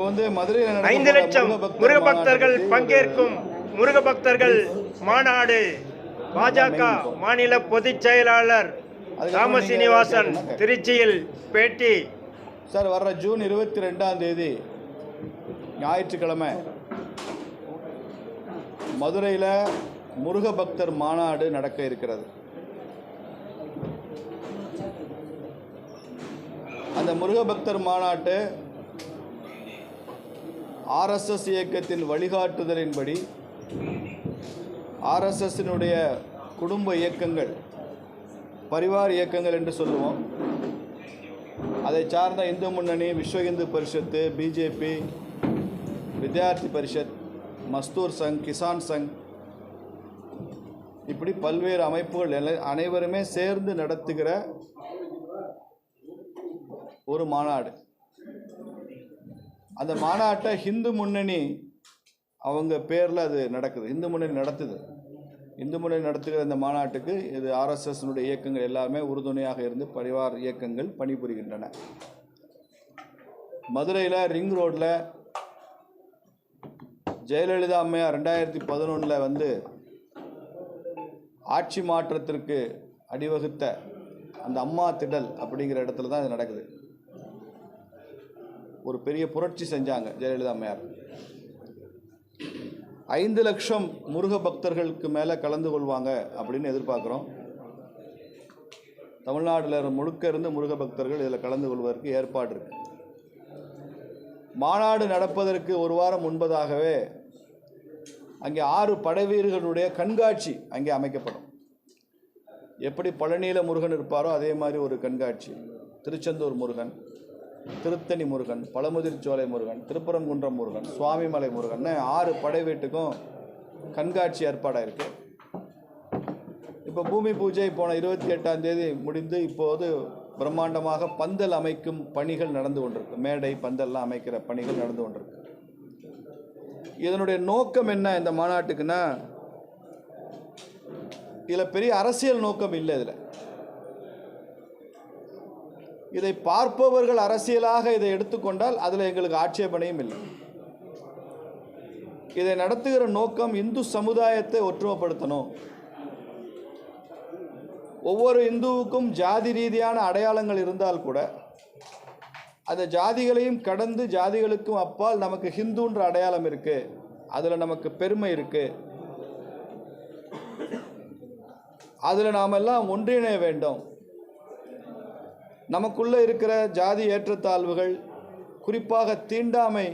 5 லட்சம் முருக பக்தர்கள் பங்கேற்கும் முருக பக்தர்கள் மாநாடு. பாஜக மாநில பொதுச் செயலாளர் ராம சீனிவாசன் திருச்சியில் பேட்டி. சார், வர்ற ஜூன் 22ஆம் தேதி ஞாயிற்றுக்கிழமை மதுரையில் முருக பக்தர் மாநாடு நடக்க இருக்கிறது. அந்த முருக பக்தர் மாநாட்டு ஆர்எஸ்எஸ் இயக்கத்தின் வழிகாட்டுதலின்படி ஆர்எஸ்எஸ்னுடைய குடும்ப இயக்கங்கள், பரிவார் இயக்கங்கள் என்று சொல்லுவோம், அதை சார்ந்த இந்து முன்னணி, விஸ்வ இந்து பரிஷத்து, பிஜேபி, வித்யார்த்தி பரிஷத், மஸ்தூர் சங், கிசான் சங், இப்படி பல்வேறு அமைப்புகள் அனைவருமே சேர்ந்து நடத்துகிற ஒரு மாநாடு. அந்த மாநாட்டை ஹிந்து முன்னணி அவங்க பேரில் அது நடக்குது. இந்து முன்னணி நடத்துது. இந்து முன்னணி நடத்துகிற இந்த மாநாட்டுக்கு இது ஆர்எஸ்எஸ்னுடைய இயக்கங்கள் எல்லாமே உறுதுணையாக இருந்து பரிவார் இயக்கங்கள் பணிபுரிகின்றன. மதுரையில் ரிங் ரோட்டில் ஜெயலலிதா அம்மையார் 2011 ஆட்சி மாற்றத்திற்கு அடிவகுத்த அந்த அம்மா திடல் அப்படிங்கிற இடத்துல தான் இது நடக்குது. ஒரு பெரிய புரட்சி செஞ்சாங்க ஜெயலலிதா அம்மையார். 5 லட்சம் முருக பக்தர்களுக்கு மேலே கலந்து கொள்வாங்க அப்படின்னு எதிர்பார்க்குறோம். தமிழ்நாட்டில் முழுக்க இருந்து முருக பக்தர்கள் இதில் கலந்து கொள்வதற்கு ஏற்பாடு இருக்கு. மாநாடு நடப்பதற்கு ஒரு வாரம் முன்பதாகவே அங்கே 6 படைவீரர்களுடைய கண்காட்சி அங்கே அமைக்கப்படும். எப்படி பழனியில் முருகன் இருப்பாரோ அதே மாதிரி ஒரு கண்காட்சி. திருச்செந்தூர் முருகன், திருத்தணி முருகன், பழமுதிர்ச்சோலை முருகன், திருப்பரங்குன்றம் முருகன், சுவாமிமலை முருகன் 6 படை வீட்டுக்கும் கண்காட்சி ஏற்பாடாக இருக்கு. இப்போ பூமி பூஜை போன 28ஆம் தேதி முடிந்து இப்போது பிரம்மாண்டமாக பந்தல் அமைக்கும் பணிகள் நடந்து கொண்டிருக்கு. மேடை பந்தல்லாம் அமைக்கிற பணிகள் நடந்து கொண்டிருக்கு. இதனுடைய நோக்கம் என்ன இந்த மாநாட்டுக்குன்னா, இதில் பெரிய அரசியல் நோக்கம் இல்லை. இதை பார்ப்பவர்கள் அரசியலாக இதை எடுத்துக்கொண்டால் அதில் எங்களுக்கு ஆட்சேபனையும் இல்லை. இதை நடத்துகிற நோக்கம் இந்து சமுதாயத்தை ஒற்றுமைப்படுத்தணும். ஒவ்வொரு இந்துவுக்கும் ஜாதி ரீதியான அடையாளங்கள் இருந்தால் கூட அந்த ஜாதிகளையும் கடந்து ஜாதிகளுக்கும் அப்பால் நமக்கு ஹிந்துன்ற அடையாளம் இருக்கு, அதில் நமக்கு பெருமை இருக்கு, அதில் நாம் எல்லாம் ஒன்றிணைய வேண்டும். நமக்குள்ளே இருக்கிற ஜாதி ஏற்றத்தாழ்வுகள், குறிப்பாக தீண்டாமை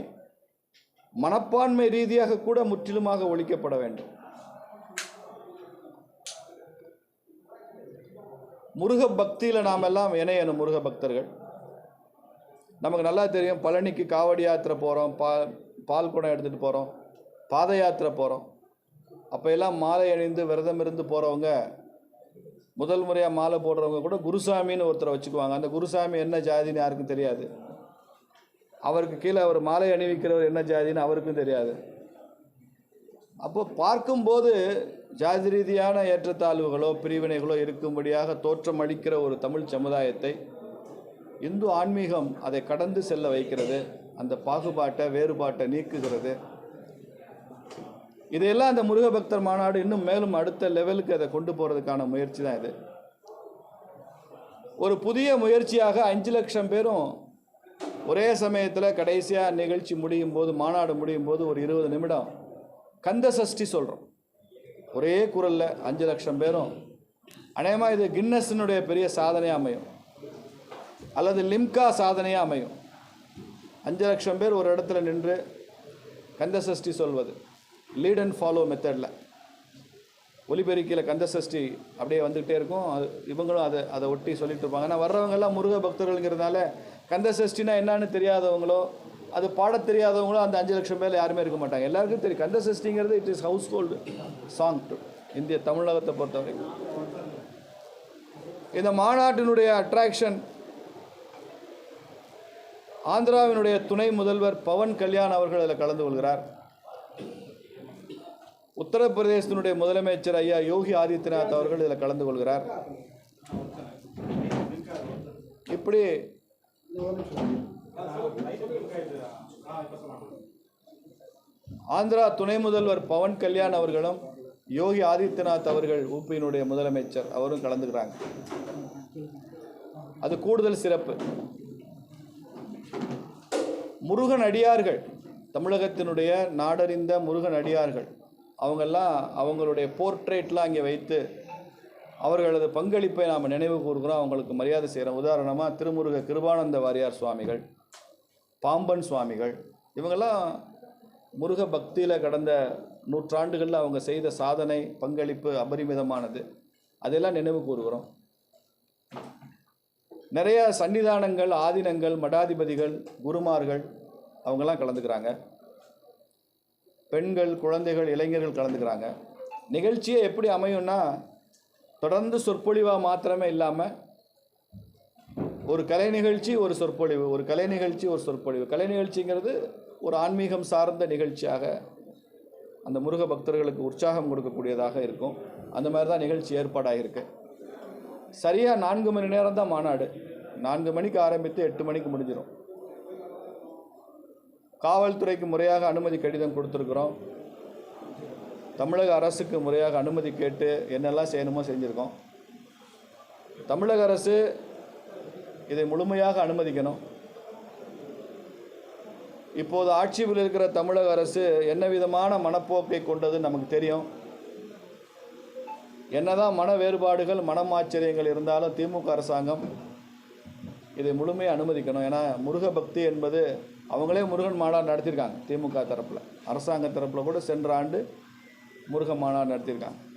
மனப்பான்மை ரீதியாக கூட முற்றிலுமாக ஒழிக்கப்பட வேண்டும். முருக பக்தியில் நாம் எல்லாம் இணையணும். முருக பக்தர்கள் நமக்கு நல்லா தெரியும். பழனிக்கு காவடி யாத்திரை போகிறோம், பால் குடம் எடுத்துகிட்டு போகிறோம், பாத யாத்திரை போகிறோம். அப்போ எல்லாம் மாலை அணிந்து விரதம் இருந்து போகிறவங்க, முதல் முறையாக மாலை போடுறவங்க கூட குருசாமின்னு ஒருத்தரை வச்சுக்குவாங்க. அந்த குருசாமி என்ன ஜாதின்னு யாருக்கும் தெரியாது. அவருக்கு கீழே அவர் மாலை அணிவிக்கிறவர் என்ன ஜாதின்னு அவருக்கும் தெரியாது. அப்போ பார்க்கும்போது ஜாதி ரீதியான ஏற்றத்தாழ்வுகளோ பிரிவினைகளோ இருக்கும்படியாக தோற்றம் அளிக்கிற ஒரு தமிழ் சமுதாயத்தை இந்து ஆன்மீகம் அதை கடந்து செல்ல வைக்கிறது. அந்த பாகுபாட்டை, வேறுபாட்டை நீக்குகிறது. இதையெல்லாம் அந்த முருக பக்தர் மாநாடு இன்னும் மேலும் அடுத்த லெவலுக்கு அதை கொண்டு போகிறதுக்கான முயற்சி தான் இது. ஒரு புதிய முயற்சியாக 5 லட்சம் பேரும் ஒரே சமயத்தில் கடைசியாக நிகழ்ச்சி முடியும் போது, மாநாடு முடியும் போது ஒரு 20 நிமிடம் கந்த சஷ்டி சொல்கிறோம். ஒரே குரலில் 5 லட்சம் பேரும். அநேகமாக இது கின்னஸினுடைய பெரிய சாதனையாக அமையும், அல்லது லிம்கா சாதனையாக அமையும். 5 லட்சம் பேர் ஒரு இடத்துல நின்று கந்த சஷ்டி சொல்வது, லீட் அண்ட் ஃபாலோ மெத்தடில். ஒலிபெருக்கியில் கந்த சஷ்டி அப்படியே வந்துகிட்டே இருக்கும். இவங்களும் அதை ஒட்டி சொல்லிட்டு இருப்பாங்க. ஆனால் வர்றவங்கெல்லாம் முருக பக்தர்கள்ங்கிறதுனால கந்த சஷ்டினா என்னன்னு தெரியாதவங்களோ அது பாடத் தெரியாதவங்களோ அந்த 5 லட்சம் பேர் யாருமே இருக்க மாட்டாங்க. எல்லாருக்கும் தெரியும் கந்த சஷ்டிங்கிறது. It is household song to இந்திய தமிழகத்தை பொறுத்தவரைக்கும். இந்த மாநாட்டினுடைய அட்ராக்ஷன், ஆந்திராவினுடைய துணை முதல்வர் பவன் கல்யாண் அவர்கள் அதில் கலந்து கொள்கிறார். உத்தரப்பிரதேசத்தினுடைய முதலமைச்சர் ஐயா யோகி ஆதித்யநாத் அவர்கள் இதில் கலந்து கொள்கிறார். இப்படி ஆந்திரா துணை முதல்வர் பவன் கல்யாண் அவர்களும் யோகி ஆதித்யநாத் அவர்கள் ஊபியினுடைய முதலமைச்சர் அவரும் கலந்துக்கிறாங்க. அது கூடுதல் சிறப்பு. முருகன் அடியார்கள், தமிழகத்தினுடைய நாடறிந்த முருகன் அடியார்கள், அவங்கெல்லாம் அவங்களுடைய போர்ட்ரேட்லாம் அங்கே வைத்து அவர்களது பங்களிப்பை நாம் நினைவு கூறுகிறோம், அவங்களுக்கு மரியாதை செய்கிறோம். உதாரணமாக திருமுருக கிருபானந்த வாரியார் சுவாமிகள், பாம்பன் சுவாமிகள், இவங்கெல்லாம் முருக பக்தியில் கடந்த நூற்றாண்டுகளில் அவங்க செய்த சாதனை பங்களிப்பு அபரிமிதமானது. அதெல்லாம் நினைவு கூறுகிறோம். நிறைய சன்னிதானங்கள், ஆதீனங்கள், மடாதிபதிகள், குருமார்கள் அவங்கெல்லாம் கலந்துக்கிறாங்க. பெண்கள், குழந்தைகள், இளைஞர்கள் கலந்துக்கிறாங்க. நிகழ்ச்சியை எப்படி அமையும்னா, தொடர்ந்து சொற்பொழிவாக மாத்திரமே இல்லாமல் ஒரு கலை நிகழ்ச்சி, ஒரு சொற்பொழிவு, ஒரு கலை நிகழ்ச்சி, ஒரு சொற்பொழிவு. கலை நிகழ்ச்சிங்கிறது ஒரு ஆன்மீகம் சார்ந்த நிகழ்ச்சியாக அந்த முருக பக்தர்களுக்கு உற்சாகம் கொடுக்கக்கூடியதாக இருக்கும். அந்த மாதிரி தான் நிகழ்ச்சி ஏற்பாடாகிருக்கு. சரியாக 4 மணி நேரம் தான் மாநாடு. 4 மணிக்கு ஆரம்பித்து 8 மணிக்கு முடிஞ்சிடும். காவல்துறைக்கு முறையாக அனுமதி கடிதம் கொடுத்துருக்குறோம். தமிழக அரசுக்கு முறையாக அனுமதி கேட்டு என்னெல்லாம் செய்யணுமோ செஞ்சுருக்கோம். தமிழக அரசு இதை முழுமையாக அனுமதிக்கணும். இப்போது ஆட்சியில் இருக்கிற தமிழக அரசு என்ன விதமான மனப்போக்கை கொண்டது நமக்கு தெரியும். என்னதான் மன வேறுபாடுகள், மனமாச்சரியங்கள் இருந்தாலும் திமுக அரசாங்கம் இதை முழுமையாக அனுமதிக்கணும். ஏன்னா முருக பக்தி என்பது அவங்களே முருகன் மாநாடு நடத்தியிருக்காங்க. திமுக தரப்பில், அரசாங்க தரப்பில் கூட சென்ற ஆண்டு முருக மாநாடு நடத்தியிருக்காங்க.